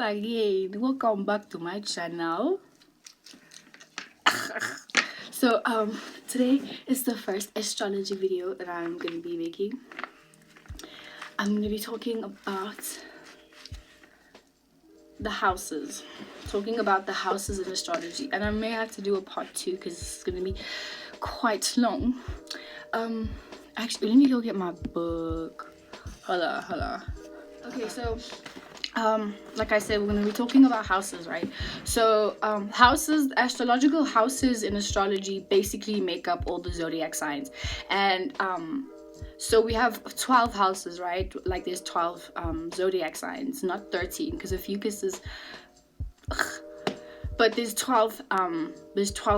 again, welcome back to my channel. So today is the first astrology video that I'm gonna be making. I'm gonna be talking about the houses, in astrology, and I may have to do a part 2 because it's gonna be quite long. Actually, let me go get my book. Holla. Okay, so like I said, we're going to be talking about houses, right? So astrological houses in astrology basically make up all the zodiac signs. And so we have 12 houses, right? Like there's 12 zodiac signs, not 13, because a Fucus is but there's 12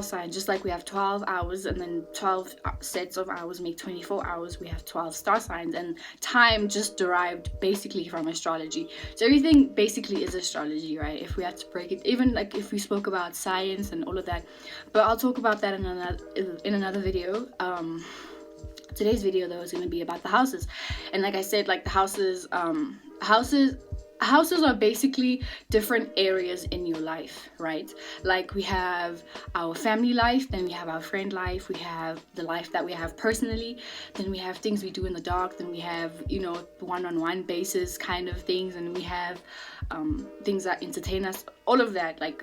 signs, just like we have 12 hours, and then 12 sets of hours make 24 hours. We have 12 star signs, and time just derived basically from astrology. So everything basically is astrology, right? If we had to break it, even like if we spoke about science and all of that, but I'll talk about that in another video. Today's video though is going to be about the houses, and like I said, like the houses are basically different areas in your life, right? Like we have our family life, then we have our friend life, we have the life that we have personally, then we have things we do in the dark, then we have, you know, one-on-one basis kind of things, and we have things that entertain us. All of that, like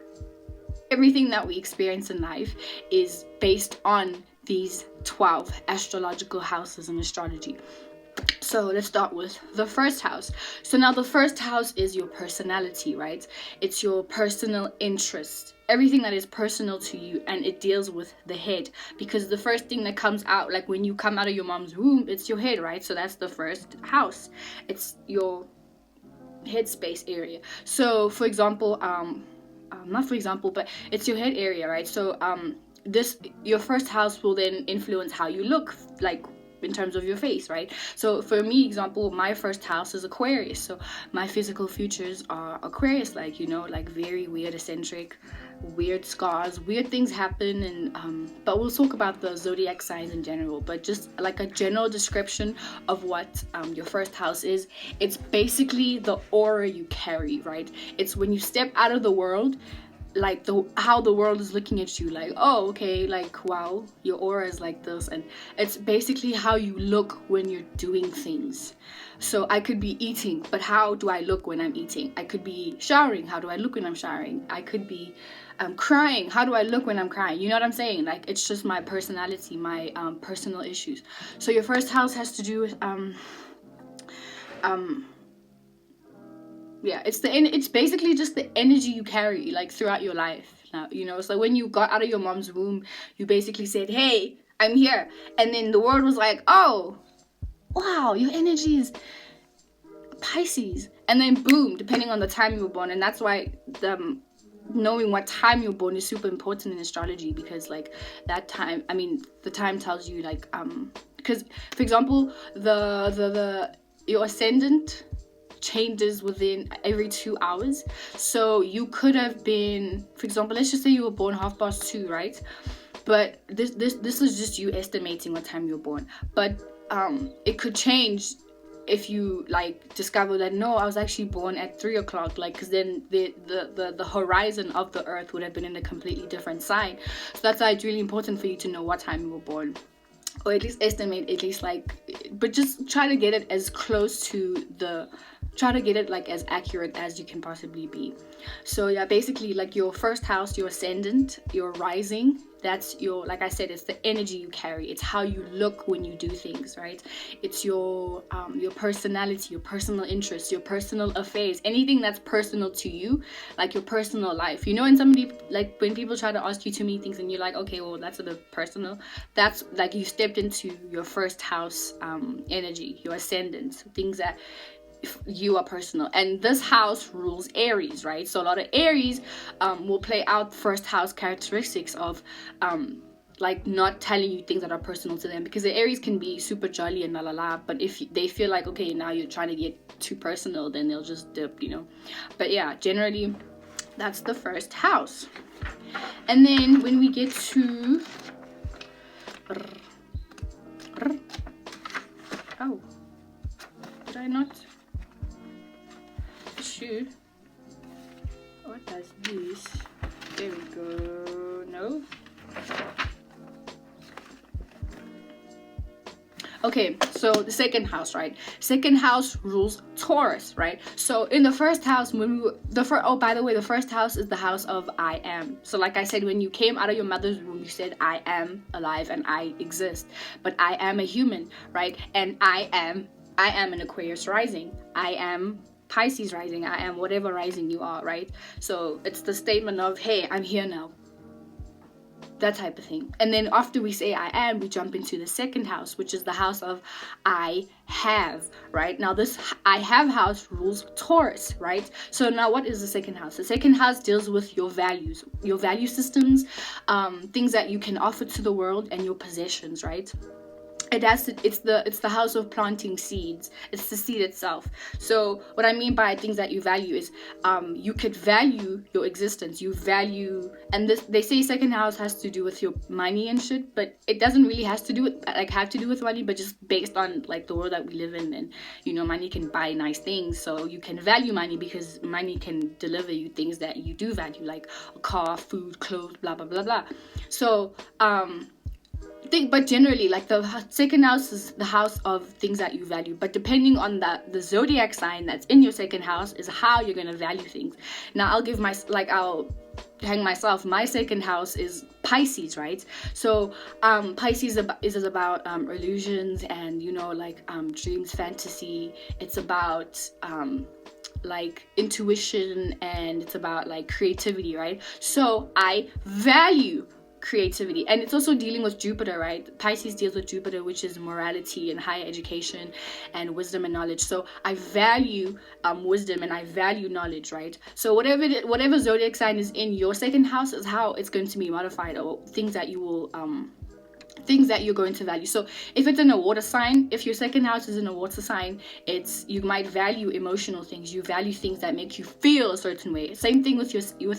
everything that we experience in life is based on these 12 astrological houses in astrology. So let's start with the first house. So now the first house is your personality, right? It's your personal interest, everything that is personal to you, and it deals with the head, because the first thing that comes out, like when you come out of your mom's womb, it's your head, right? So that's the first house. It's your headspace area. So for example, not for example, but it's your head area, right? So your first house will then influence how you look, like in terms of your face, right? So for me, example, my first house is Aquarius, so my physical features are Aquarius, like, you know, like very weird, eccentric, weird scars, weird things happen, and but we'll talk about the zodiac signs in general. But just like a general description of what your first house is, it's basically the aura you carry, right? It's when you step out of the world, like how the world is looking at you, like, oh, okay, like, wow, your aura is like this. And it's basically how you look when you're doing things. So I could be eating, but how do I look when I'm eating? I could be showering, how do I look when I'm showering? I could be crying, how do I look when I'm crying? You know what I'm saying? Like, it's just my personality, my personal issues. So your first house has to do with yeah, it's basically just the energy you carry, like, throughout your life. Now, you know, so when you got out of your mom's womb, you basically said, hey, I'm here, and then the world was like, oh, wow, your energy is Pisces, and then boom, depending on the time you were born. And that's why knowing what time you're born is super important in astrology, because like that time, I mean, the time tells you, like, because for example, your ascendant changes within every 2 hours. So you could have been, for example, let's just say you were born 2:30, right? But this is just you estimating what time you're born. But it could change if you like discover that, no, I was actually born at 3 o'clock, like, because then the horizon of the earth would have been in a completely different sign. So that's why it's really important for you to know what time you were born, or at least estimate, at least, like, but just try to get it as close to try to get it like as accurate as you can possibly be. So yeah, basically, like, your first house, your ascendant, your rising, that's your, like I said, it's the energy you carry. It's how you look when you do things, right? It's your personality, your personal interests, your personal affairs, anything that's personal to you, like your personal life. You know, and somebody, like, when people try to ask you too many things and you're like, okay, well, that's a bit personal, that's like you stepped into your first house energy, your ascendant, things that you are personal. And this house rules Aries, right? So a lot of Aries will play out first house characteristics of like not telling you things that are personal to them, because the Aries can be super jolly and la, but if they feel like, okay, now you're trying to get too personal, then they'll just dip, you know. But yeah, generally that's the first house. And then when we get to oh, did I not shoe? Okay, so the second house, right? Second house rules Taurus, right? So in the first house, when we by the way, the first house is the house of I am. So like I said, when you came out of your mother's womb, you said I am alive and I exist, but I am a human, right? And I am an Aquarius rising. I am Pisces rising. I am whatever rising you are, right? So it's the statement of, hey, I'm here now. That type of thing. And then after we say I am, we jump into the second house, which is the house of I have, right? Now this I have house rules Taurus, right? So now what is the second house? The second house deals with your values, your value systems, things that you can offer to the world, and your possessions, right? It's the house of planting seeds. It's the seed itself. So what I mean by things that you value is you could value your existence. You value, and this, they say second house has to do with your money and shit, but it doesn't really have to do with money, but just based on like the world that we live in, and you know, money can buy nice things. So you can value money because money can deliver you things that you do value, like a car, food, clothes, blah blah blah blah. So but generally, like, the second house is the house of things that you value, but depending on the zodiac sign that's in your second house is how you're going to value things. Now I'll hang myself. My second house is Pisces, right? So Pisces is about illusions and, you know, like dreams, fantasy. It's about like intuition, and it's about like creativity, right? So I value creativity, and it's also dealing with Jupiter, right? Pisces deals with Jupiter, which is morality and higher education and wisdom and knowledge. So I value wisdom, and I value knowledge, right? So whatever zodiac sign is in your second house is how it's going to be modified, or things that you will things that you're going to value. So if it's in a water sign, if your second house is in a water sign, you might value emotional things. You value things that make you feel a certain way. Same thing with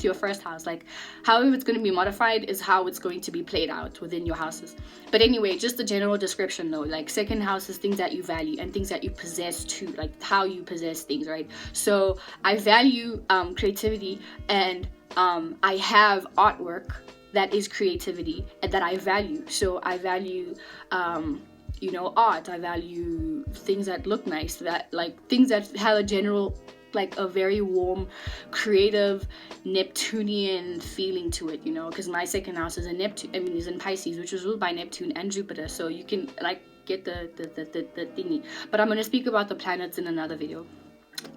your first house. Like, however it's going to be modified is how it's going to be played out within your houses. But anyway, just the general description though, like second house is things that you value and things that you possess too, like how you possess things, right? So I value creativity, and I have artwork that is creativity and that I value. So I value you know, art. I value things that look nice, that like things that have a general, like a very warm, creative Neptunian feeling to it, you know, because my second house is is in Pisces, which is ruled by Neptune and Jupiter. So you can like get the thingy, but I'm going to speak about the planets in another video.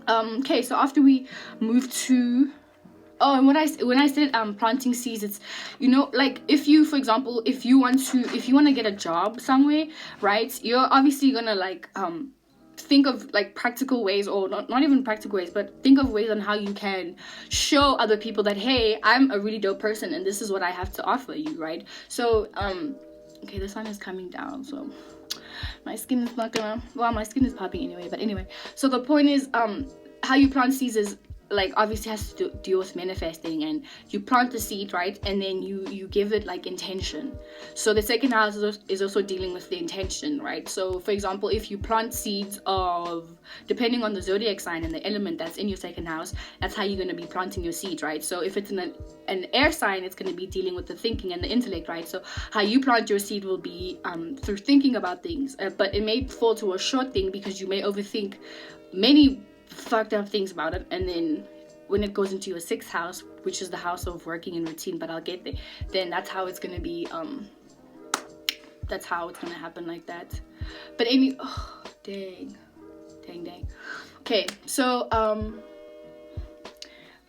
Okay, so after we move to and when I said planting seeds, it's, you know, like if you, for example, if you want to get a job somewhere, right, you're obviously gonna like think of like practical ways, or not even practical ways, but think of ways on how you can show other people that, hey, I'm a really dope person and this is what I have to offer you, right? So okay, the sun is coming down, so my skin is not gonna, well, my skin is popping anyway, but anyway, so the point is how you plant seeds is, like, obviously has to deal with manifesting, and you plant the seed, right, and then you give it like intention. So the second house is also dealing with the intention, right? So for example, if you plant seeds of, depending on the zodiac sign and the element that's in your second house, that's how you're going to be planting your seeds, right? So if it's in an air sign, it's going to be dealing with the thinking and the intellect, right? So how you plant your seed will be through thinking about things, but it may fall to a short thing because you may overthink many fucked up things about it, and then when it goes into your sixth house, which is the house of working and routine, but I'll get there, then that's how it's gonna be, that's how it's gonna happen, like that. But dang. Okay, so oh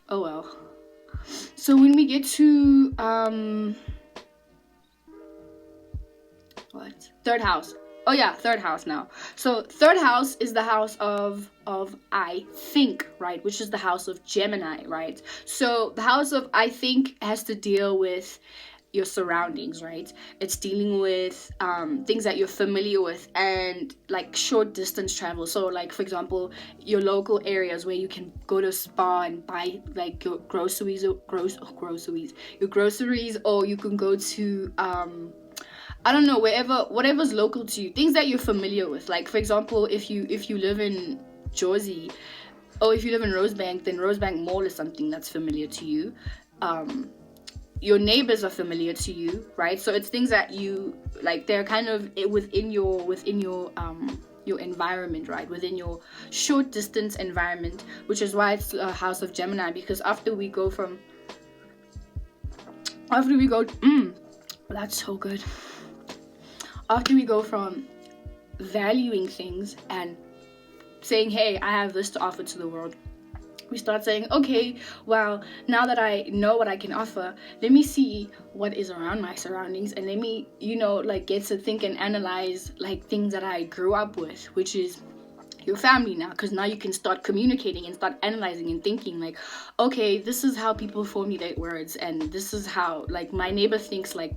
well. So when we get to third house. Oh yeah, third house now. So third house is the house of I think, right? Which is the house of Gemini, right? So the house of I think has to deal with your surroundings, right? It's dealing with things that you're familiar with, and like short distance travel. So like, for example, your local areas where you can go to a spa and buy like your groceries, or you can go to I don't know, whatever's local to you, things that you're familiar with. Like, for example, if you live in Jersey, or if you live in Rosebank, then Rosebank Mall is something that's familiar to you. your neighbors are familiar to you, right? So it's things that you like, they're kind of within your environment, right? Within your short distance environment, which is why it's a house of Gemini, because after we go, that's so good. After we go from valuing things and saying, hey, I have this to offer to the world, we start saying, okay, well, now that I know what I can offer, let me see what is around my surroundings, and let me, like, get to think and analyze, like, things that I grew up with, which is your family now, because now you can start communicating and start analyzing and thinking, like, okay, this is how people formulate words, and this is how, like, my neighbor thinks, like,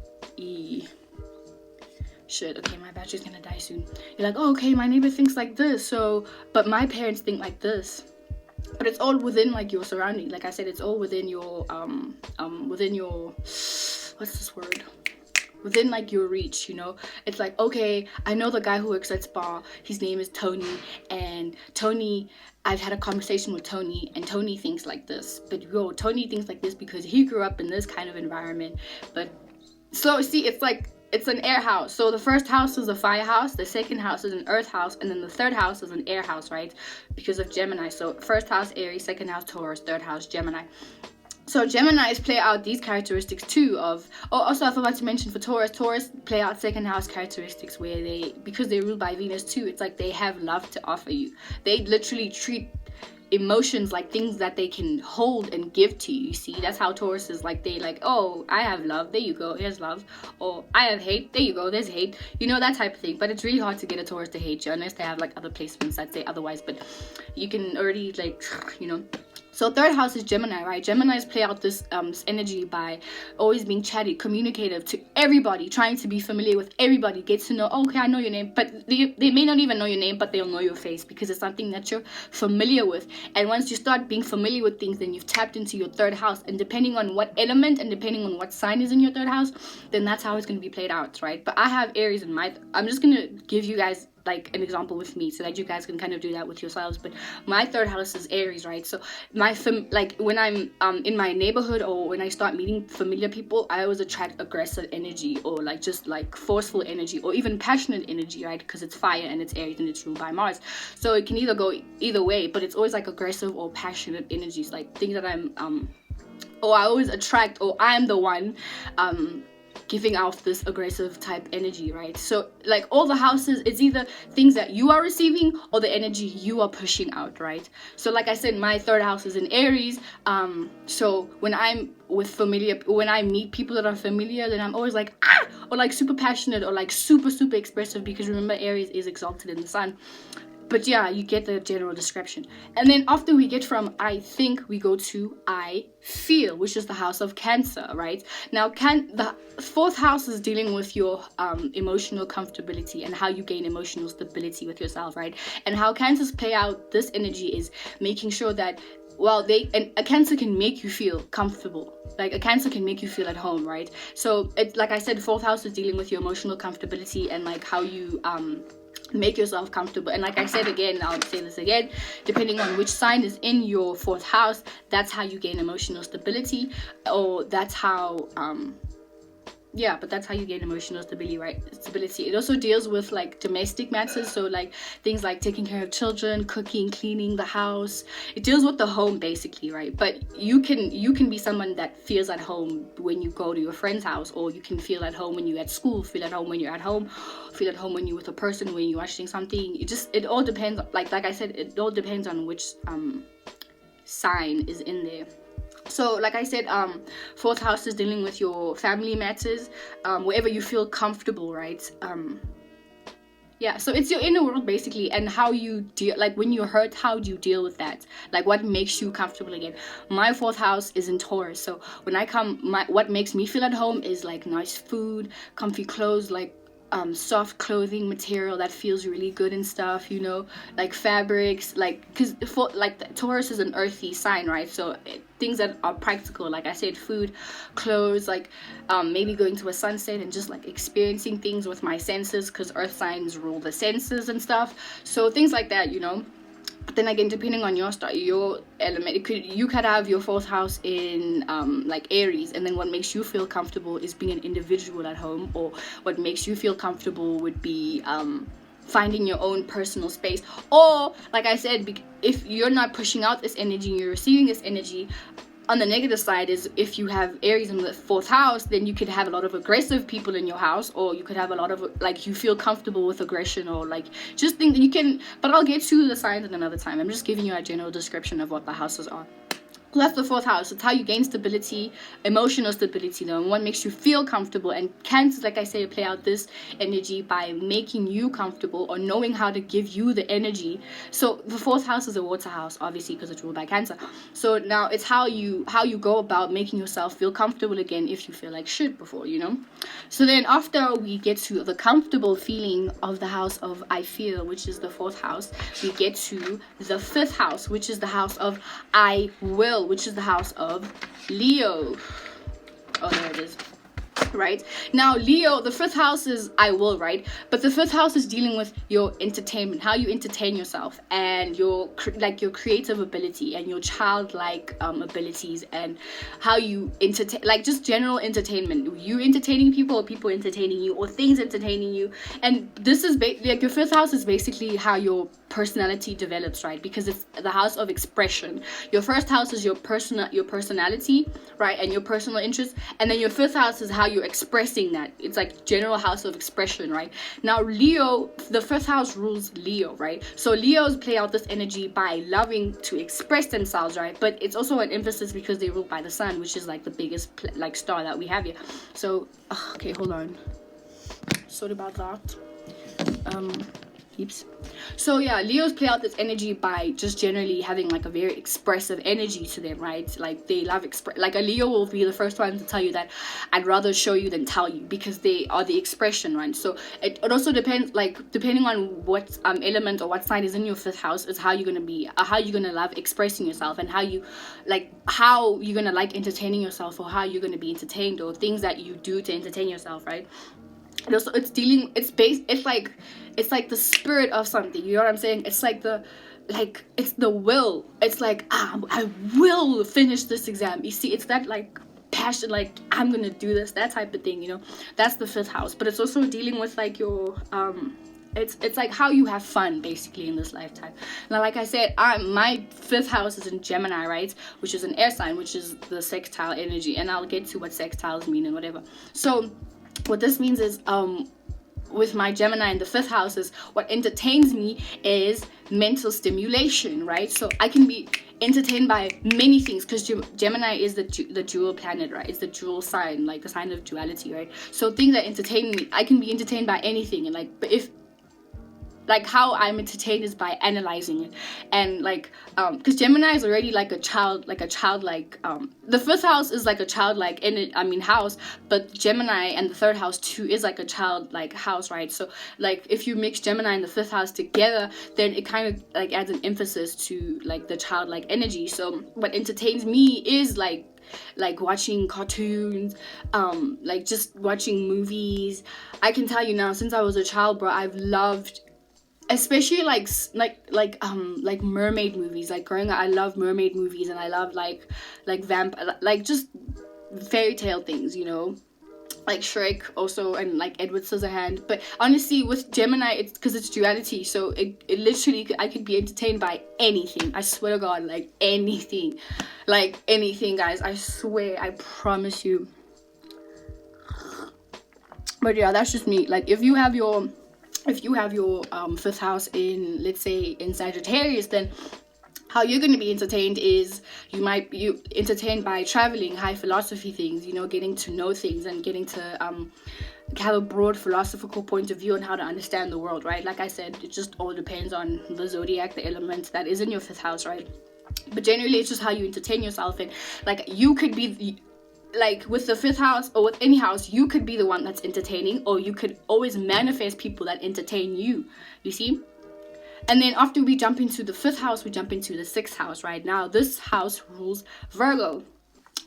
shit, okay, my battery's gonna die soon. You're like, oh, okay, my neighbor thinks like this, so, but my parents think like this. But it's all within, like, your surrounding. Like I said, it's all within your within your, what's this word, within, like, your reach. It's like, okay, I know the guy who works at Spa, his name is Tony, and Tony, I've had a conversation with Tony, and Tony thinks like this, but Tony thinks like this because he grew up in this kind of environment. But so see, it's like, it's an air house. So the first house is a fire house, the second house is an earth house, and then the third house is an air house, right? Because of Gemini. So first house Aries, second house Taurus, third house Gemini. So Geminis play out these characteristics too of, also I forgot to mention for Taurus play out second house characteristics where because they're ruled by Venus too, it's like they have love to offer you. They literally treat emotions like things that they can hold and give to you. See, that's how Taurus is. Like, they like, oh, I have love, there you go, here's love. Or I have hate, there you go, there's hate. That type of thing. But it's really hard to get a Taurus to hate you unless they have, like, other placements that say otherwise. But you can already, like, So third house is Gemini, right? Geminis play out this energy by always being chatty, communicative to everybody, trying to be familiar with everybody, get to know, okay, I know your name, but they may not even know your name, but they'll know your face because it's something that you're familiar with. And once you start being familiar with things, then you've tapped into your third house. And depending on what element and depending on what sign is in your third house, then that's how it's going to be played out, right? But I have Aries in I'm just going to give you guys, like, an example with me so that you guys can kind of do that with yourselves. But my third house is Aries, right? So like, when I'm in my neighborhood or when I start meeting familiar people, I always attract aggressive energy or, like, just, like, forceful energy or even passionate energy, right? Because it's fire and it's Aries and it's ruled by Mars. So it can either go either way, but it's always, like, aggressive or passionate energies, like things that I always attract, or I'm the one giving off this aggressive type energy, right? So, like, all the houses, it's either things that you are receiving or the energy you are pushing out, right? So, like I said, my third house is in Aries. So when when I meet people that are familiar, then I'm always like, or, like, super passionate or, like, super expressive, because remember, Aries is exalted in the sun. But yeah, you get the general description. And then after we get from I think, we go to I feel, which is the house of Cancer, right? Now, the fourth house is dealing with your emotional comfortability and how you gain emotional stability with yourself, right? And how Cancers play out this energy is making sure that, well, a Cancer can make you feel comfortable. Like, a Cancer can make you feel at home, right? So it's, like I said, fourth house is dealing with your emotional comfortability and, like, how you make yourself comfortable. And like I said again, I'll say this again, depending on which sign is in your fourth house, that's how you gain emotional stability, or that's how that's how you gain emotional stability, right? It also deals with, like, domestic matters, so, like, things like taking care of children, cooking, cleaning the house. It deals with the home, basically, right? But you can be someone that feels at home when you go to your friend's house, or you can feel at home when you're at school, feel at home when you're at home, feel at home when you're with a person, when you're watching something. It all depends, like I said, it all depends on which sign is in there. So, like I said, fourth house is dealing with your family matters, wherever you feel comfortable, right? So it's your inner world, basically, and how you deal, like, when you're hurt, how do you deal with that? Like, what makes you comfortable again? My fourth house is in Taurus, so when I what makes me feel at home is, like, nice food, comfy clothes, like, soft clothing material that feels really good and stuff, like fabrics, like, because Taurus is an earthy sign, right? So things that are practical, like I said, food, clothes, like maybe going to a sunset and just, like, experiencing things with my senses, because earth signs rule the senses and stuff. So things like that, But then again, depending on your star, your element, you could have your fourth house in like Aries, and then what makes you feel comfortable is being an individual at home, or what makes you feel comfortable would be finding your own personal space. Or like I said, if you're not pushing out this energy, you're receiving this energy. On the negative side is if you have Aries in the fourth house, then you could have a lot of aggressive people in your house, or you could have a lot of like, you feel comfortable with aggression, or like just think that you can. But I'll get to the signs in another time. I'm just giving you a general description of what the houses are. So that's the fourth house. It's how you gain stability, emotional stability, though, and what makes you feel comfortable. And Cancers, like I say, play out this energy by making you comfortable, or knowing how to give you the energy. So the fourth house is a water house, obviously, because it's ruled by Cancer. So now it's how you go about making yourself feel comfortable again if you feel like shit before, you know. So then after we get to the comfortable feeling of the house of I feel, which is the fourth house, we get to the fifth house, which is the house of I will, which is the house of Leo. Oh, there it is. Right now, Leo, the fifth house is I will, right? But the fifth house is dealing with your entertainment, how you entertain yourself, and your creative ability, and your childlike abilities, and how you entertain, like just general entertainment. You entertaining people, or people entertaining you, or things entertaining you. And this is like your fifth house is basically how your personality develops, right? Because it's the house of expression. Your first house is your personality, right, and your personal interests, and then your fifth house is how you're expressing that. It's like general house of expression, right? Now Leo, the fifth house rules Leo, right? So Leos play out this energy by loving to express themselves, right? But it's also an emphasis because they rule by the sun, which is like the biggest like star that we have here. So okay, hold on. Sorry about that. Oops. So yeah, Leos play out this energy by just generally having like a very expressive energy to them, right? Like they love like a Leo will be the first one to tell you that I'd rather show you than tell you, because they are the expression, right? So it also depends, like depending on what element or what sign is in your fifth house is how you're gonna be, how you're gonna love expressing yourself, and how you're gonna like entertaining yourself, or how you're gonna be entertained, or things that you do to entertain yourself, right? And also it's like the spirit of something, you know what I'm saying? It's like it's the will. It's like I will finish this exam. You see, it's that like passion, like I'm gonna do this, that type of thing, you know. That's the fifth house. But it's also dealing with like your it's like how you have fun basically in this lifetime. Now, like I said, my fifth house is in Gemini, right, which is an air sign, which is the sextile energy, and I'll get to what sextiles mean and whatever. So what this means is with my Gemini in the fifth house, is what entertains me is mental stimulation, right? So I can be entertained by many things, because Gemini is the dual planet, right? It's the dual sign, like the sign of duality, right? So things that entertain me, I can be entertained by anything. And but if like how I'm entertained is by analyzing it, and like because Gemini is already like a childlike the fifth house is like a childlike house, but Gemini and the third house too is like a childlike house, right? So like if you mix Gemini and the fifth house together, then it kind of like adds an emphasis to like the childlike energy. So what entertains me is like watching cartoons, like just watching movies. I can tell you now, since I was a child, bro, I've loved especially like mermaid movies. Like growing up, I love mermaid movies, and I love like just fairy tale things, you know, like Shrek also, and like Edward Scissorhand. But honestly, with Gemini, it's because it's duality, so it literally, I could be entertained by anything. I swear to God, like anything, guys. I swear, I promise you. But yeah, that's just me. Like if you have your fifth house in, let's say, in Sagittarius, then how you're going to be entertained is you might be entertained by traveling, high philosophy things, you know, getting to know things, and getting to have a broad philosophical point of view on how to understand the world, right? Like I said, it just all depends on the zodiac, the element that is in your fifth house, right? But generally, it's just how you entertain yourself. And like you could be like with the fifth house, or with any house, you could be the one that's entertaining, or you could always manifest people that entertain you, you see? And then after we jump into the fifth house, we jump into the sixth house, right? Now this house rules Virgo.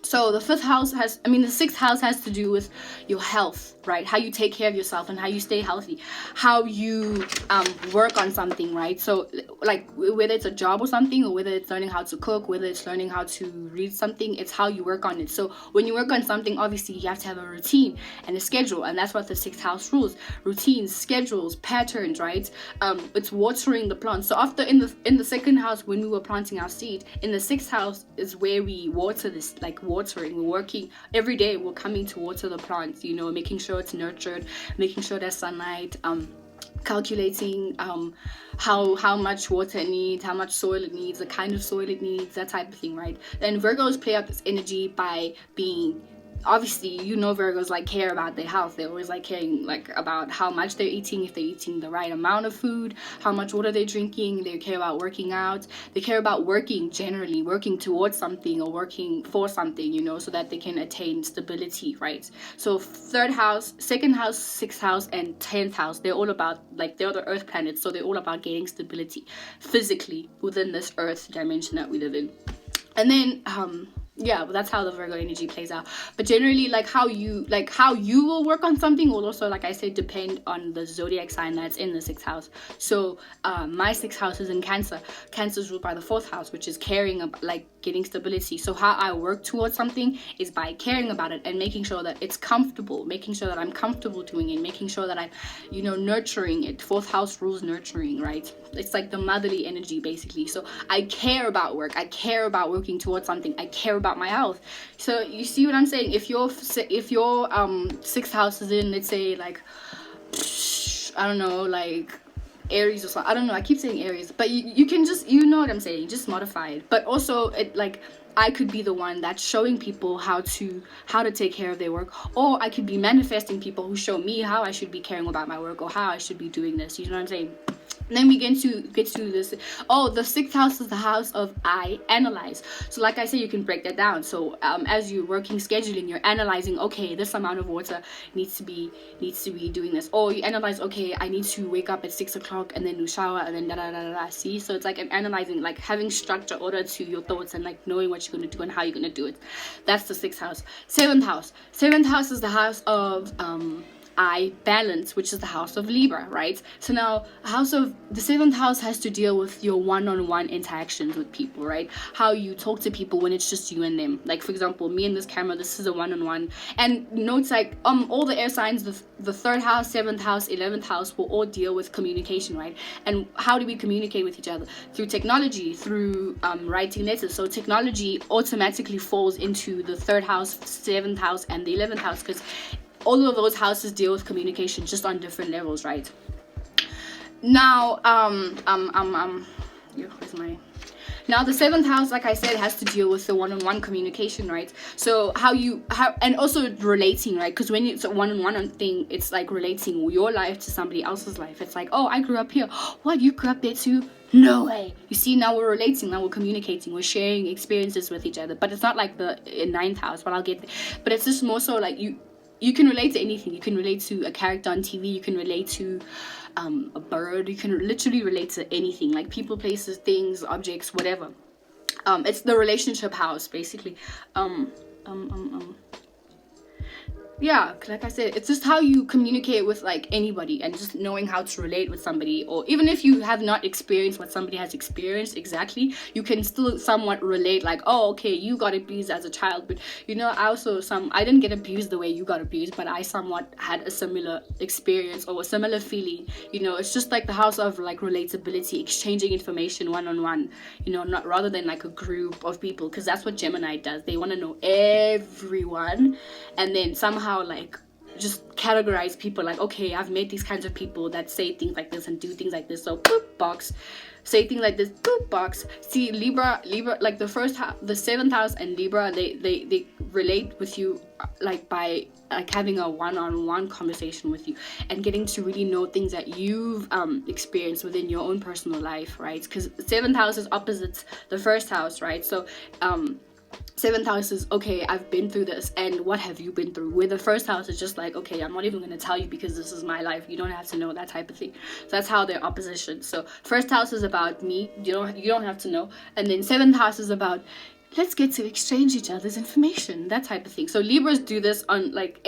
So the the sixth house has to do with your health, right? How you take care of yourself and how you stay healthy, how you work on something, right? So like whether it's a job or something, or whether it's learning how to cook, whether it's learning how to read something, it's how you work on it. So when you work on something, obviously you have to have a routine and a schedule, and that's what the sixth house rules: routines, schedules, patterns, right? It's watering the plants. So after in the second house, when we were planting our seed, in the sixth house is where we water this, like watering. We're working every day. We're coming to water the plants, making sure it's nurtured, making sure there's sunlight, calculating how much water it needs, how much soil it needs, the kind of soil it needs, that type of thing, right? Then Virgos play up this energy by being, obviously, Virgos like care about their health. They're always like caring like about how much they're eating, if they're eating the right amount of food, how much water they're drinking. They care about working out. They care about working, generally working towards something or working for something, so that they can attain stability, right? So third house, second house, sixth house, and 10th house, they're all about, like, they're the earth planets, so they're all about gaining stability physically within this earth dimension that we live in. And then that's how the Virgo energy plays out. But generally, how you will work on something will also, like I said, depend on the zodiac sign that's in the sixth house. So my sixth house is in Cancer. Cancer is ruled by the fourth house, which is caring about, like, getting stability. So how I work towards something is by caring about it and making sure that it's comfortable, making sure that I'm comfortable doing it, making sure that I'm nurturing it. Fourth house rules nurturing, right? It's like the motherly energy, basically. So I care about work, I care about working towards something, I care about my health. So you see what I'm saying? If your sixth house is in, let's say, like, I don't know, like Aries or something, I don't know, I keep saying Aries, but you can just, what I'm saying, just modify it. But also, it, like, I could be the one that's showing people how to take care of their work, or I could be manifesting people who show me how I should be caring about my work, or how I should be doing this. You know what I'm saying? And then we get to this. Oh, the sixth house is the house of I analyze. So like I said, you can break that down. So as you're working scheduling, you're analyzing, okay, this amount of water needs to be doing this. Or you analyze, okay, I need to wake up at 6 o'clock and then do shower and then da da da da. See, so it's like an analyzing, like having structure, order to your thoughts, and like knowing what you're gonna do and how you're gonna do it. That's the sixth house. Seventh house is the house of I balance, which is the house of Libra, right? So now the seventh house has to deal with your one-on-one interactions with people, right? How you talk to people when it's just you and them. Like, for example, me and this camera, this is a one-on-one. And notes like all the air signs, the third house, seventh house, 11th house will all deal with communication, right? And how do we communicate with each other? Through technology, through writing letters. So technology automatically falls into the third house, seventh house, and the 11th house, because all of those houses deal with communication, just on different levels, right? Now, now the seventh house, like I said, has to deal with the one-on-one communication, right? So and also relating, right? Because when it's a one-on-one thing, it's like relating your life to somebody else's life. It's like, oh, I grew up here. What, you grew up there too? No way. You see, now we're relating, now we're communicating, we're sharing experiences with each other. But it's not like the ninth house, but I'll get there. But it's just more so like you can relate to anything. You can relate to a character on TV. You can relate to a bird. You can literally relate to anything, like people, places, things, objects, whatever. It's the relationship house, basically. Yeah, like I said, it's just how you communicate with like anybody, and just knowing how to relate with somebody. Or even if you have not experienced what somebody has experienced exactly, you can still somewhat relate, like, oh, okay, you got abused as a child, but I didn't get abused the way you got abused, but I somewhat had a similar experience or a similar feeling. It's just like the house of like relatability, exchanging information one-on-one, not rather than like a group of people, because that's what Gemini does. They want to know everyone, and then somehow like just categorize people, like, okay, I've met these kinds of people that say things like this and do things like this, so boop, box. Say things like this, boop, box. See, Libra, like the seventh house and Libra, they relate with you like by like having a one-on-one conversation with you and getting to really know things that you've experienced within your own personal life, right? Because seventh house is opposite the first house, right? So seventh house is, okay, I've been through this, and what have you been through? Where the first house is just like, okay, I'm not even going to tell you because this is my life, you don't have to know, that type of thing. So that's how they're opposition. So first house is about me, you don't have to know. And then seventh house is about let's get to exchange each other's information, that type of thing. So Libras do this on like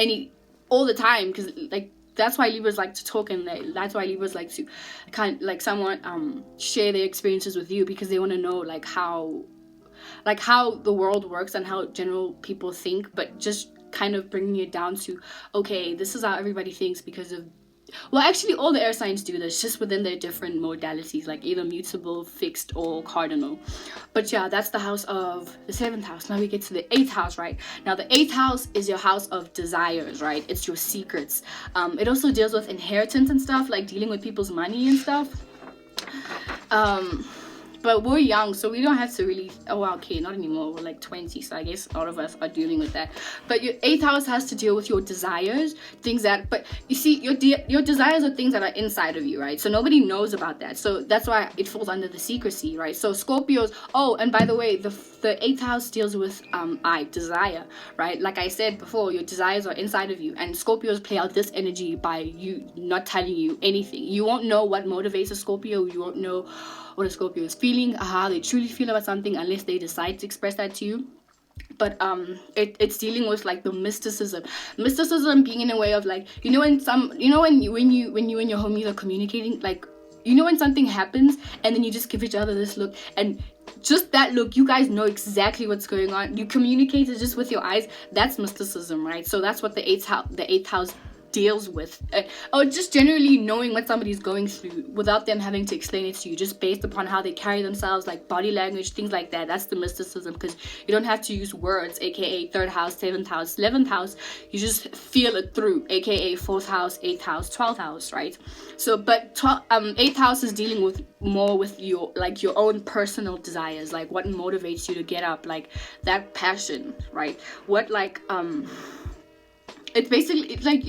all the time, because like that's why Libras like to talk, and that's why Libras like to kind like somewhat share their experiences with you, because they want to know like how the world works and how general people think, but just kind of bringing it down to, okay, this is how everybody thinks because of, well, actually all the air signs do this, just within their different modalities, like either mutable, fixed, or cardinal. But yeah, that's the house of the 7th house. Now we get to the 8th house, right? Now the 8th house is your house of desires, right? It's your secrets. It also deals with inheritance and stuff, like dealing with people's money and stuff. But we're young, so we don't have to really, oh, okay, not anymore, we're like 20, so I guess all of us are dealing with that. But your 8th house has to deal with your desires, things that, but you see, your desires are things that are inside of you, right? So nobody knows about that, so that's why it falls under the secrecy, right? So Scorpios, oh, and by the way, the 8th house deals with desire, right? Like I said before, your desires are inside of you, and Scorpios play out this energy by you not telling you anything. You won't know what motivates a Scorpio, you won't know what a Scorpio is feeling, how they truly feel about something, unless they decide to express that to you. But it's dealing with like the mysticism being in a way of like, when you and your homies are communicating, like, when something happens and then you just give each other this look, and just that look, you guys know exactly what's going on, you communicate it just with your eyes. That's mysticism, right? So that's what the 8th house deals with, or just generally knowing what somebody's going through without them having to explain it to you, just based upon how they carry themselves, like body language, things like that. That's the mysticism, because you don't have to use words, aka 3rd house, 7th house, 11th house. You just feel it through, aka 4th house, 8th house, 12th house, right? So but 8th house is dealing with more with your own personal desires, like what motivates you to get up, like that passion, right? What it's basically, it's like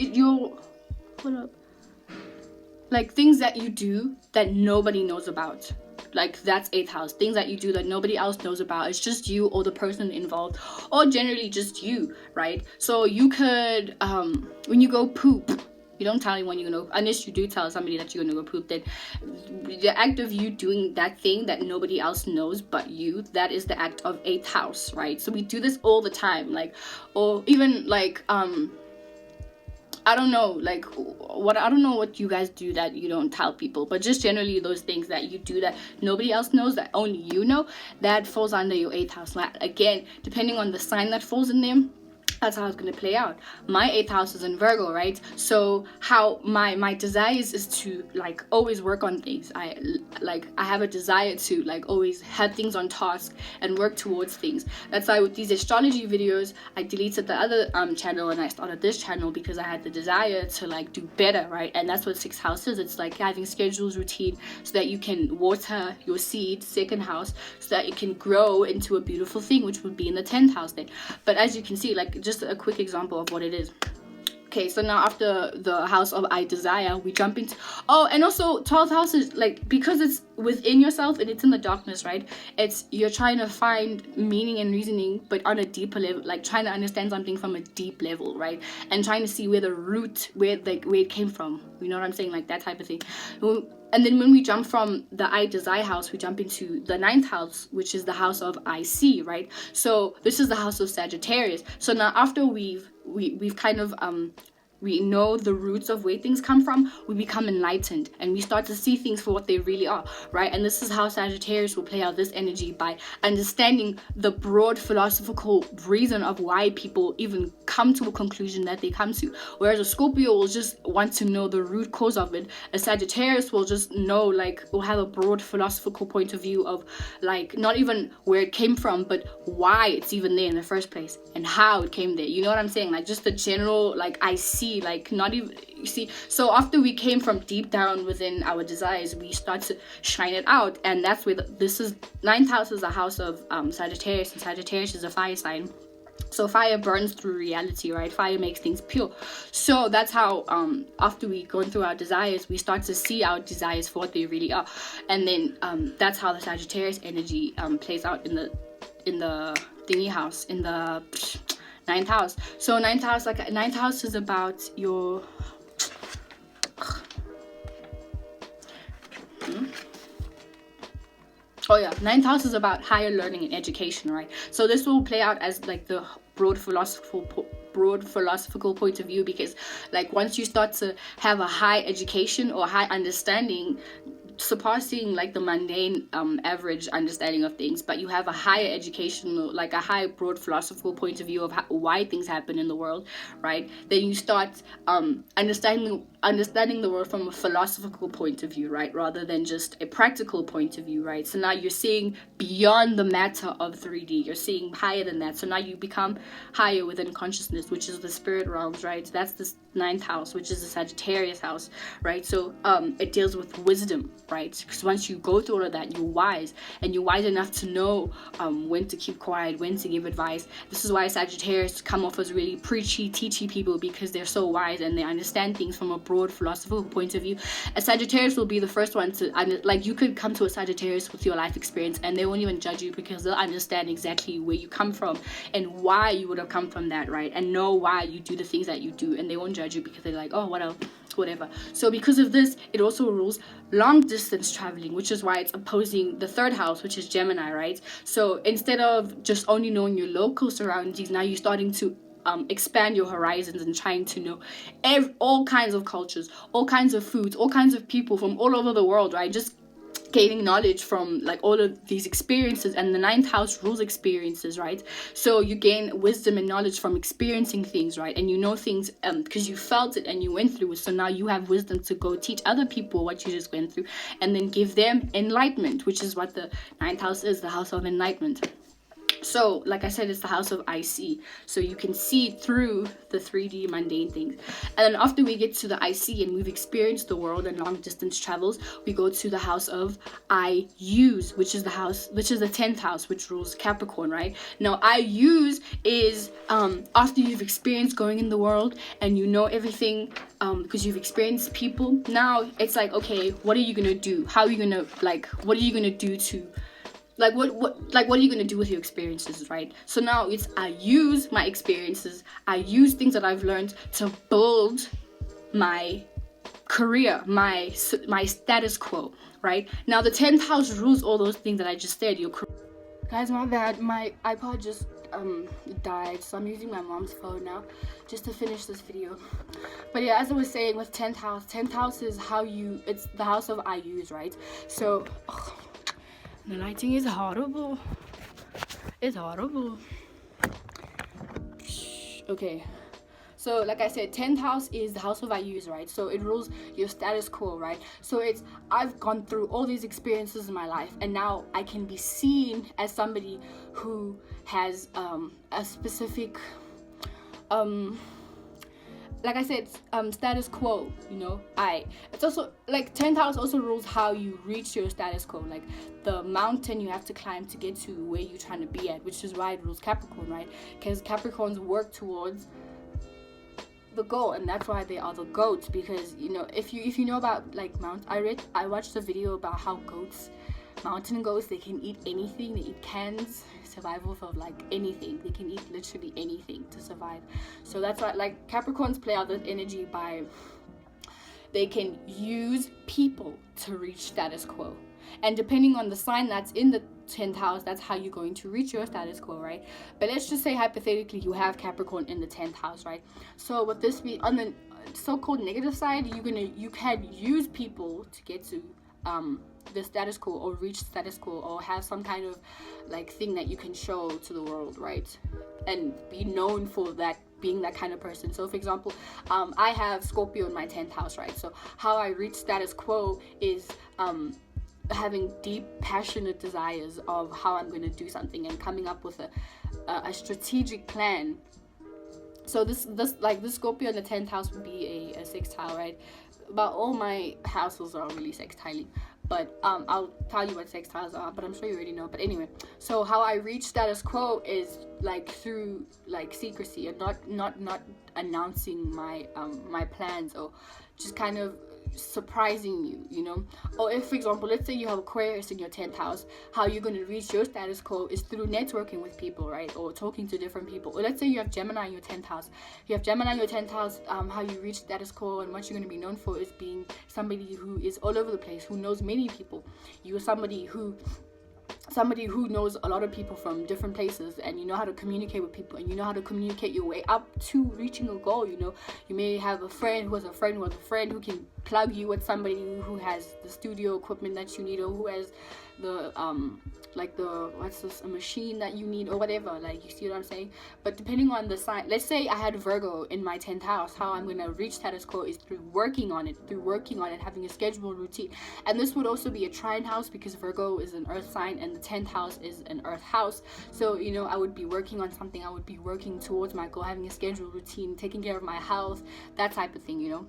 like things that you do that nobody knows about. Like that's 8th house, things that you do that nobody else knows about. It's just you or the person involved, or generally just you, right? So you could when you go poop, you don't tell anyone you're gonna, unless you do tell somebody that you're gonna go poop, then the act of you doing that thing that nobody else knows but you, that is the act of 8th house, right? So we do this all the time, like, or even like I don't know what you guys do that you don't tell people, but just generally those things that you do that nobody else knows, that only you know, that falls under your 8th house. Like, again, depending on the sign that falls in them, that's how it's going to play out. My 8th house is in Virgo, right? So how my desires is to like always work on things. I have a desire to like always have things on task and work towards things. That's why with these astrology videos, I deleted the other channel and I started this channel, because I had the desire to like do better, right? And that's what 6th house is. It's like having schedules, routine, so that you can water your seed, 2nd house, so that it can grow into a beautiful thing, which would be in the 10th house then. But as you can see, like, just a quick example of what it is. Okay, so now after the house of I desire, we jump into, oh, and also 12th house is like, because it's within yourself and it's in the darkness, right? It's, you're trying to find meaning and reasoning, but on a deeper level, like trying to understand something from a deep level, right? And trying to see where the root, where it came from. You know what I'm saying? Like that type of thing. And then when we jump from the I desire house, we jump into the 9th house, which is the house of I see, right? So this is the house of Sagittarius. So now after we've kind of we know the roots of where things come from, we become enlightened and we start to see things for what they really are, right? And this is how Sagittarius will play out this energy, by understanding the broad philosophical reason of why people even come to a conclusion that they come to. Whereas a Scorpio will just want to know the root cause of it. A Sagittarius will just know, like, will have a broad philosophical point of view of, like, not even where it came from, but why it's even there in the first place and how it came there. You know what I'm saying? Like, just the general, like, I see, like, not even, you see. So after we came from deep down within our desires, we start to shine it out. And that's where this is, 9th house is a house of Sagittarius, and Sagittarius is a fire sign. So fire burns through reality, right? Fire makes things pure. So that's how after we go through our desires, we start to see our desires for what they really are. And then that's how the Sagittarius energy plays out in the thingy house, in the 9th house. So 9th house, like, 9th house is about your Oh yeah, ninth house is about higher learning and education, right? So this will play out as like the broad philosophical point of view, because like once you start to have a high education or high understanding, surpassing like the mundane average understanding of things, but you have a higher educational, like a high broad philosophical point of view of why things happen in the world, right? Then you start understanding the world from a philosophical point of view, right, rather than just a practical point of view, right? So now you're seeing beyond the matter of 3D, you're seeing higher than that. So now you become higher within consciousness, which is the spirit realms, right? So that's the ninth house, which is the Sagittarius house, right? So it deals with wisdom, right? Because once you go through all of that, you're wise, and you're wise enough to know when to keep quiet, when to give advice. This is why Sagittarius come off as really preachy, teachy people, because they're so wise and they understand things from a broad philosophical point of view. A Sagittarius will be the first one to, like, you could come to a Sagittarius with your life experience and they won't even judge you, because they'll understand exactly where you come from and why you would have come from that, right? And know why you do the things that you do, and they won't judge you because they're like, oh, whatever. So because of this, it also rules long distance traveling, which is why it's opposing the third house, which is Gemini, right? So instead of just only knowing your local surroundings, now you're starting to expand your horizons and trying to know all kinds of cultures, all kinds of foods, all kinds of people from all over the world, right? Just gaining knowledge from like all of these experiences. And the ninth house rules experiences, right? So you gain wisdom and knowledge from experiencing things, right? And you know things because you felt it and you went through it. So now you have wisdom to go teach other people what you just went through, and then give them enlightenment, which is what the ninth house is, the house of enlightenment. So, like I said, it's the house of I see. So you can see through the 3D mundane things. And then after we get to the I see and we've experienced the world and long distance travels, we go to the house of I use, which is the 10th house, which rules Capricorn, right? Now, I use is after you've experienced going in the world and you know everything, because you've experienced people. Now it's like, okay, what are you gonna do? How are you gonna, like, what are you gonna do to, like, what are you going to do with your experiences, right? So now it's, I use my experiences, I use things that I've learned to build my career, my status quo, right? Now the 10th house rules all those things that I just said. Guys, my bad, my iPod just died, so I'm using my mom's phone now just to finish this video. But yeah, as I was saying, with 10th house is how you, it's the house of I use, right? So the lighting is horrible. It's horrible. Okay. So like I said, 10th house is the house of I use, right? So it rules your status quo, right? So it's, I've gone through all these experiences in my life, and now I can be seen as somebody who has a specific like I said, status quo, you know. It's also like 10th house also rules how you reach your status quo, like the mountain you have to climb to get to where you're trying to be at, which is why it rules Capricorn, right? Because Capricorns work towards the goal, and that's why they are the goats. Because, you know, if you know about like I watched a video about how mountain goats, they can eat anything. They eat cans, survival of like anything. They can eat literally anything to survive. So that's why, like, Capricorns play out this energy by, they can use people to reach status quo, and depending on the sign that's in the 10th house, that's how you're going to reach your status quo, right? But let's just say hypothetically you have Capricorn in the 10th house, right? So with this, be on the so-called negative side, you can use people to get to the status quo, or reach status quo, or have some kind of like thing that you can show to the world, right? And be known for that, being that kind of person. So for example, I have Scorpio in my 10th house, right? So how I reach status quo is having deep, passionate desires of how I'm going to do something, and coming up with a strategic plan. So this Scorpio in the 10th house would be a sextile, right? But all my houses are really sextiling. But I'll tell you what sextiles are, but I'm sure you already know. But anyway, so how I reach status quo is like through like secrecy, and not announcing my my plans, or just kind of surprising you, you know. Or if, for example, let's say you have Aquarius in your 10th house, how you're going to reach your status quo is through networking with people, right? Or talking to different people. Or let's say you have Gemini in your 10th house. You have Gemini in your 10th house, how you reach status quo and what you're going to be known for is being somebody who is all over the place, who knows many people. You're somebody who somebody who knows a lot of people from different places, and you know how to communicate with people, and you know how to communicate your way up to reaching a goal. You know, you may have a friend who has a friend who has a friend who can plug you with somebody who has the studio equipment that you need, or who has the a machine that you need, or whatever. Like, you see what I'm saying? But depending on the sign, let's say I had Virgo in my 10th house, how I'm going to reach status quo is through working on it, having a scheduled routine. And this would also be a trine house, because Virgo is an earth sign and the 10th house is an earth house. So, you know, I would be working on something, I would be working towards my goal, having a scheduled routine, taking care of my health, that type of thing, you know.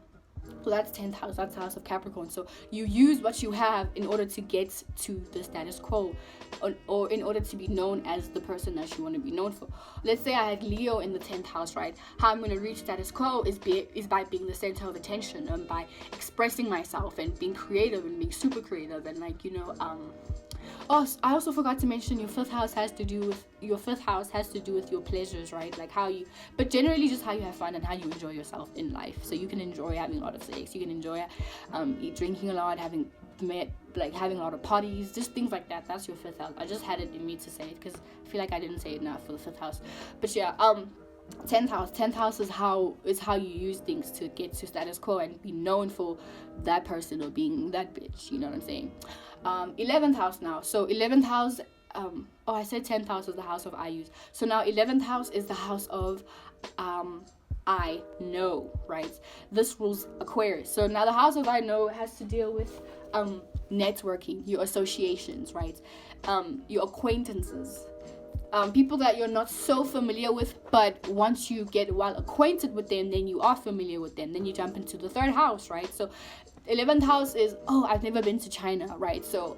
So that's 10th house, that's the house of Capricorn. So you use what you have in order to get to the status quo, or in order to be known as the person that you want to be known for. Let's say I had Leo in the 10th house, right? How I'm going to reach status quo is by being the center of attention, and by expressing myself and being creative and being super creative, and like, you know, oh, I also forgot to mention your fifth house has to do with your pleasures, right? Like how you, but generally just how you have fun and how you enjoy yourself in life. So you can enjoy having a lot of sex, you can enjoy drinking a lot, having a lot of parties, just things like that. That's your fifth house. I just had it in me to say it because I feel like I didn't say it enough for the fifth house. But yeah, 10th house is how you use things to get to status quo and be known for that person or being that bitch, you know what I'm saying? 11th house now. So 11th house, I said 10th house is the house of I use. So now 11th house is the house of I know, right? This rules Aquarius. So now the house of I know has to deal with networking, your associations, right? Your acquaintances. People that you're not so familiar with, but once you get well acquainted with them, then you are familiar with them. Then you jump into the third house, right? So 11th house is, I've never been to China, right? So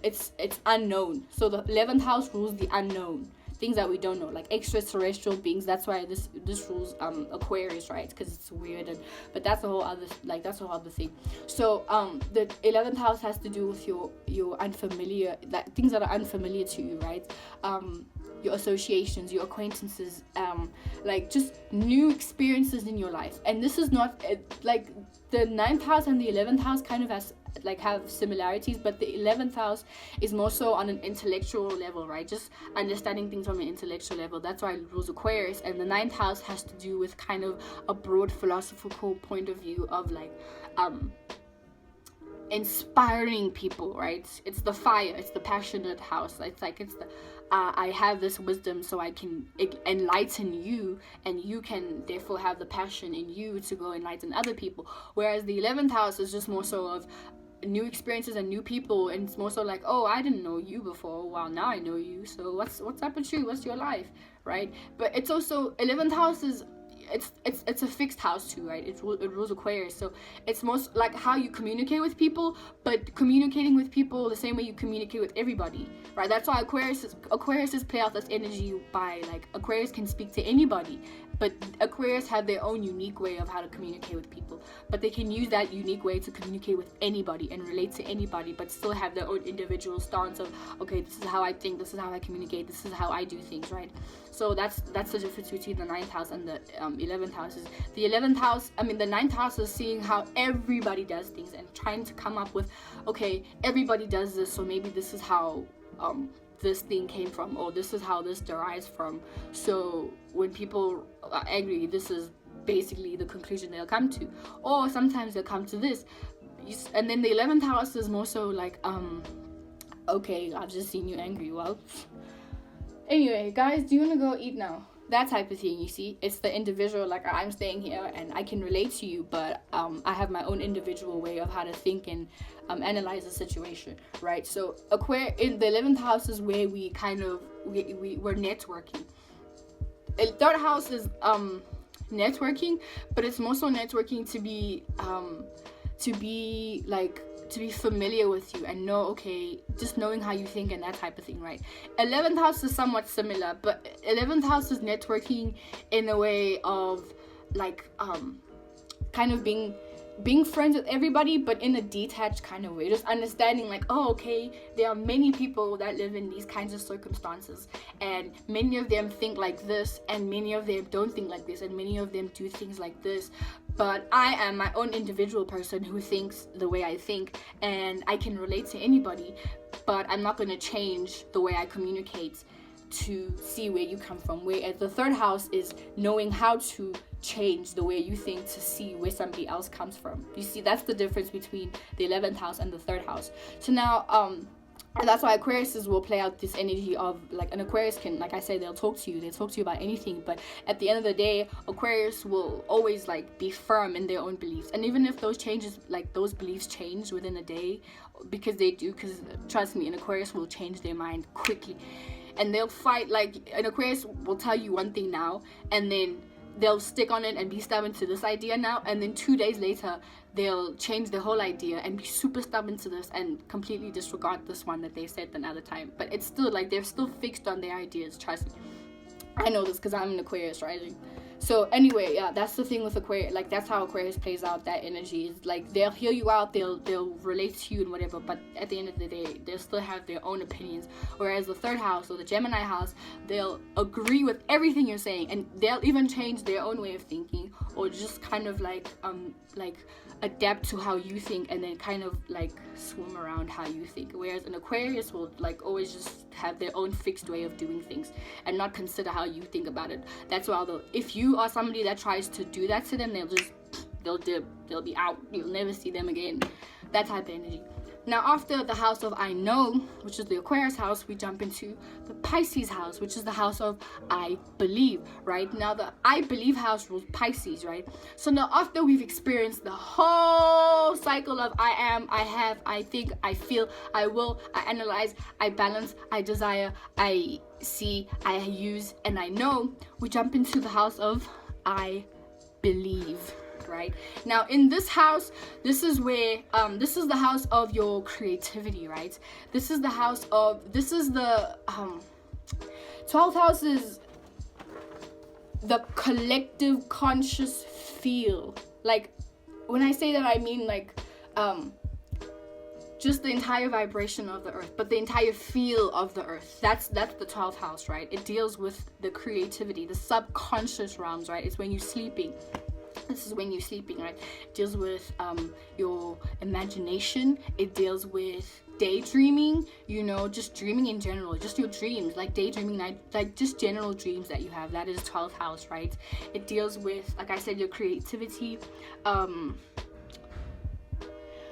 it's unknown. So the 11th house rules the unknown, things that we don't know, like extraterrestrial beings. That's why this rules Aquarius, right? Because it's weird, but that's a whole other thing. So the 11th house has to do with your unfamiliar, like things that are unfamiliar to you, right? Your associations, your acquaintances, like just new experiences in your life. And this is not like the 9th house and the 11th house kind of have similarities, but the 11th house is more so on an intellectual level, right? Just understanding things from an intellectual level. That's why it rules Aquarius. And the 9th house has to do with kind of a broad philosophical point of view of like inspiring people, right? It's the fire, it's the passionate house. It's the I have this wisdom so I can enlighten you, and you can therefore have the passion in you to go enlighten other people. Whereas the 11th house is just more so of new experiences and new people, and it's more so like, I didn't know you before, well now I know you, so what's up with you, what's your life, right? But it's also 11th house is it's a fixed house too, right? It rules Aquarius. So it's most like how you communicate with people, but communicating with people the same way you communicate with everybody, right? That's why Aquarius play out this energy by like Aquarius can speak to anybody, but Aquarius have their own unique way of how to communicate with people, but they can use that unique way to communicate with anybody and relate to anybody, but still have their own individual stance of, okay, this is how I think, this is how I communicate, this is how I do things, right? So that's the difference between the 9th house and the 11th house. Is the 11th house, the 9th house is seeing how everybody does things and trying to come up with, okay, everybody does this, so maybe this is how this thing came from, or this is how this derives from. So when people are angry, this is basically the conclusion they'll come to, or sometimes they'll come to this. And then the 11th house is more so like, okay, I've just seen you angry, well, anyway, guys, do you want to go eat now? That type of thing, you see? It's the individual, like I'm staying here and I can relate to you, but I have my own individual way of how to think and analyze the situation, right? So in the 11th house is where we kind of, we're networking. The third house is networking, but it's more so networking to be familiar with you and know, okay, just knowing how you think and that type of thing, right? 11th house is somewhat similar, but 11th house is networking in a way of like kind of being friends with everybody, but in a detached kind of way, just understanding like, okay, there are many people that live in these kinds of circumstances, and many of them think like this, and many of them don't think like this, and many of them do things like this, but I am my own individual person who thinks the way I think, and I can relate to anybody. but I'm not going to change the way I communicate to see where you come from. Whereas the third house is knowing how to change the way you think to see where somebody else comes from. You see, that's the difference between the 11th house and the third house. So now and that's why Aquariuses will play out this energy of, like, an Aquarius can, like I said, they'll talk to you about anything, but at the end of the day, Aquarius will always, like, be firm in their own beliefs. And even if those changes, like, those beliefs change within a day, because they do, because trust me, an Aquarius will change their mind quickly, and they'll fight. Like, an Aquarius will tell you one thing now, and then they'll stick on it and be stubborn to this idea now, and then 2 days later they'll change the whole idea and be super stubborn to this and completely disregard this one that they said another time. But it's still like they're still fixed on their ideas. Trust me, I know this because I'm an Aquarius rising. So anyway, yeah, that's the thing with Aquarius. Like, that's how Aquarius plays out that energy. Is like they'll hear you out, they'll relate to you and whatever, but at the end of the day, they'll still have their own opinions. Whereas the third house or the Gemini house, they'll agree with everything you're saying, and they'll even change their own way of thinking, or just kind of like adapt to how you think, and then kind of like swim around how you think. Whereas an Aquarius will, like, always just have their own fixed way of doing things and not consider how you think about it. That's why, if you are somebody that tries to do that to them, they'll dip, they'll be out, you'll never see them again. That type of energy. Now, after the house of I know, which is the Aquarius house, we jump into the Pisces house, which is the house of I believe, right? Now, the I believe house rules Pisces, right? So now, after we've experienced the whole cycle of I am, I have, I think, I feel, I will, I analyze, I balance, I desire, I see, I use, and I know, we jump into the house of I believe. Right now, in this house, this is where this is the house of your creativity, right? This is the 12th house is the collective conscious feel. Like, when I say that, I mean like just the entire vibration of the earth, but the entire feel of the earth. That's the 12th house, right? It deals with the creativity, the subconscious realms, right? It's when you're sleeping. This is when you're sleeping, right? It deals with your imagination. It deals with daydreaming, you know, just dreaming in general, just your dreams, like daydreaming, like just general dreams that you have. That is 12th house, right? It deals with, like I said, your creativity.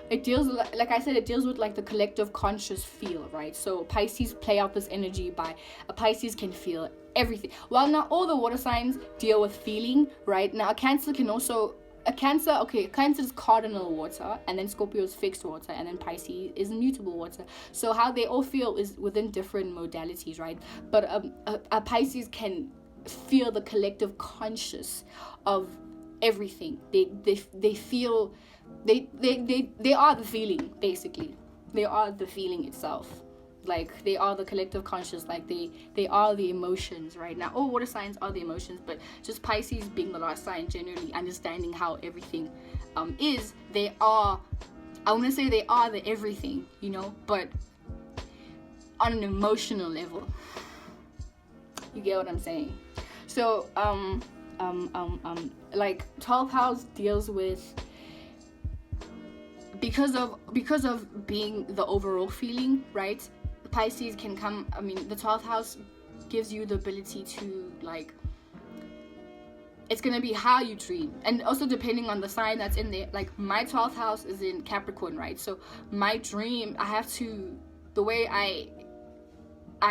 It deals, like I said, it deals with like the collective conscious feel, right? So Pisces play out this energy by, a Pisces can feel everything. While not all the water signs deal with feeling, right? Now a Cancer is cardinal water, and then Scorpio is fixed water, and then Pisces is mutable water. So how they all feel is within different modalities, right? But a Pisces can feel the collective conscious of everything. They feel, they are the feeling, basically. They are the feeling itself. Like, they are the collective conscious, like they are the emotions, right? Now all water signs are the emotions, but just Pisces being the last sign, generally understanding how everything is, they are, I want to say they are the everything, you know, but on an emotional level. You get what I'm saying? So like 12th house deals with, because of being the overall feeling, right? Pisces can come, I mean, the 12th house gives you the ability to, like, it's going to be how you dream, and also depending on the sign that's in there. Like, my 12th house is in Capricorn, right? So my dream, I have to, the way I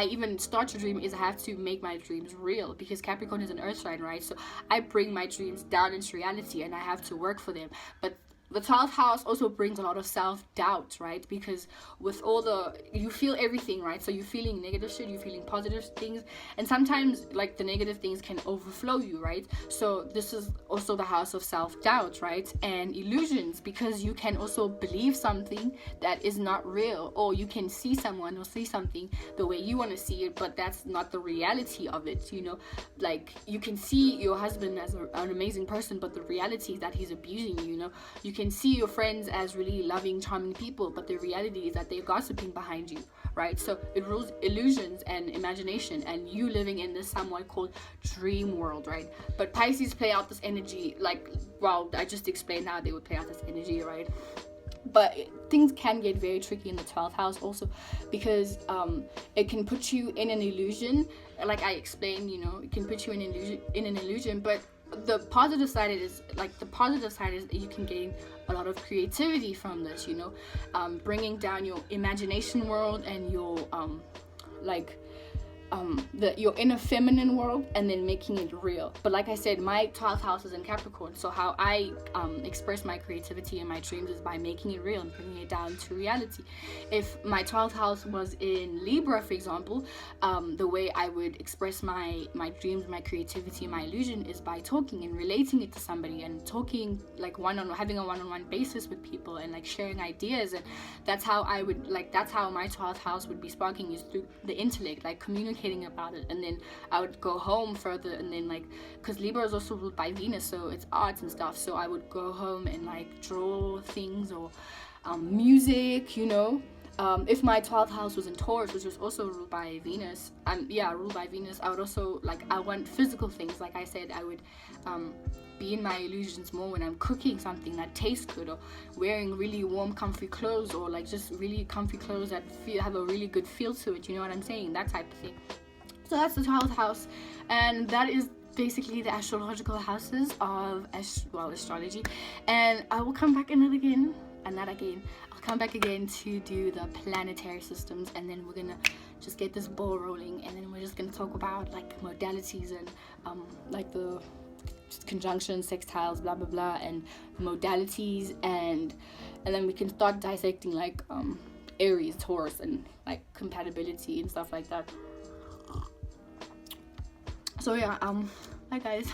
even start to dream is I have to make my dreams real, because Capricorn is an earth sign, right? So I bring my dreams down into reality, and I have to work for them. But the 12th house also brings a lot of self-doubt, right? Because with all you feel everything, right? So you're feeling negative shit, you're feeling positive things, and sometimes, like, the negative things can overflow you, right? So this is also the house of self-doubt, right? And illusions, because you can also believe something that is not real, or you can see someone or see something the way you want to see it, but that's not the reality of it, you know? Like, you can see your husband as an amazing person, but the reality is that he's abusing you, you know? You can see your friends as really loving, charming people, but the reality is that they're gossiping behind you, right? So it rules illusions and imagination, and you living in this somewhat called dream world, right? But Pisces play out this energy, like, well, I just explained how they would play out this energy, right? But things can get very tricky in the 12th house also, because it can put you in an illusion, like I explained, you know, it can put you in an illusion. But the positive side is that you can gain a lot of creativity from this, you know, bringing down your imagination world and your your inner feminine world, and then making it real. But like I said, my 12th house is in Capricorn, so how I express my creativity and my dreams is by making it real and bringing it down to reality. If my 12th house was in Libra, for example, the way I would express my dreams, my creativity, my illusion is by talking and relating it to somebody, and talking like having a one-on-one basis with people, and like sharing ideas. And that's how my 12th house would be sparking, is through the intellect, like communicating about it. And then I would go home further, and then like, because Libra is also ruled by Venus, so it's arts and stuff, so I would go home and like draw things, or music, you know. If my 12th house was in Taurus, which was also ruled by Venus, I would also I want physical things. Like I said, I would be in my illusions more when I'm cooking something that tastes good, or wearing really warm, comfy clothes, or like just really comfy clothes that have a really good feel to it. You know what I'm saying? That type of thing. So that's the 12th house, and that is basically the astrological houses of astrology. And I will come back I'll come back again to do the planetary systems, and then we're gonna just get this ball rolling, and then we're just gonna talk about like modalities and like the conjunctions, sextiles, blah blah blah, and modalities, and then we can start dissecting like Aries, Taurus, and like compatibility and stuff like that. So yeah, bye guys.